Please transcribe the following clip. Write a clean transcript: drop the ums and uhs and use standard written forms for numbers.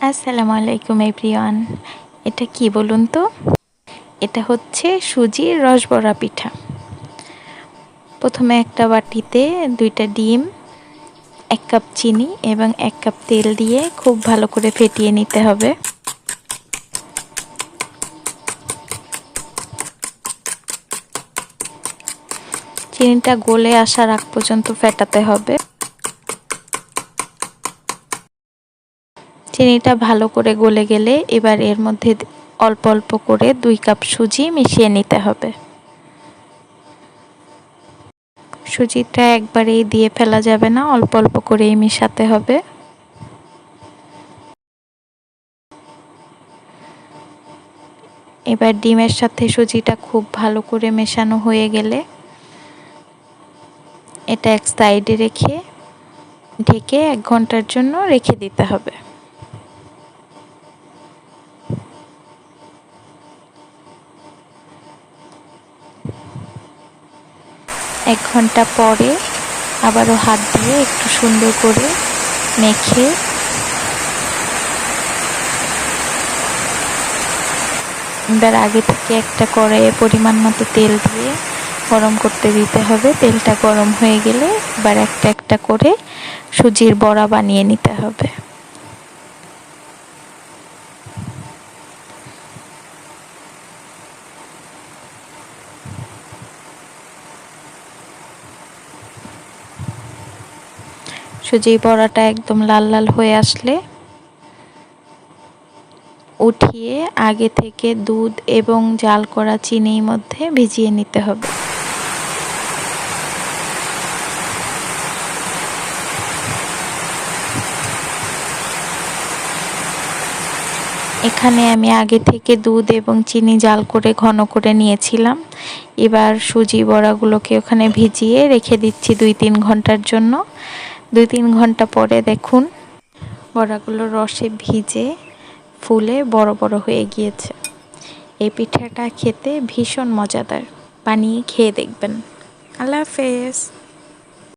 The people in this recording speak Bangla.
আসসালামু আলাইকুম এভরিওয়ান। এটা কি বলুন তো? এটা হচ্ছে সুজির রসবড়া পিঠা। প্রথমে একটা বাটিতে 2টা ডিম, 1 কাপ চিনি এবং 1 কাপ তেল দিয়ে খুব ভালো করে ফেটিয়ে নিতে হবে। চিনিটা গলে আসার আগ পর্যন্ত ফেটাতে হবে। চিনিটা ভালো করে গলে গেলে এবার এর মধ্যে অল্প অল্প করে 2 কাপ সুজি মিশিয়ে নিতে হবে। সুজিটা একবারেই দিয়ে ফেলা যাবে না, অল্প অল্প করেই মেশাতে হবে। এবার ডিমের সাথে সুজিটা খুব ভালো করে মেশানো হয়ে গেলে এটা এক সাইডে রেখে ঢেকে 1 ঘন্টার জন্য রেখে দিতে হবে। 1 ঘন্টা পরে আবারও হাত দিয়ে একটু সুন্দর করে মেখে এবার আগে থেকে একটা কড়াইয়ে পরিমাণ মতো তেল দিয়ে গরম করতে দিতে হবে। তেলটা গরম হয়ে গেলে এবার একটা একটা করে সুজির বড়া বানিয়ে নিতে হবে। সুজির বড়াটা একদম লাল লাল হয়ে আসলে উঠিয়ে আগে থেকে দুধ এবং জাল করা চিনির মধ্যে ভিজিয়ে নিতে হবে। এখানে আমি আগে থেকে দুধ এবং চিনি জাল করে ঘন করে নিয়েছিলাম। এবার সুজি বড়াগুলোকে ওখানে ভিজিয়ে রেখে দিচ্ছি 2-3 ঘন্টার জন্য। 2-3 ঘন্টা পরে দেখুন বড়াগুলো রসে ভিজে ফুলে বড় বড় হয়ে গিয়েছে। এই পিঠাটা খেতে ভীষণ মজাদার, বানিয়ে খেয়ে দেখবেন। আল্লাহ হাফেজ।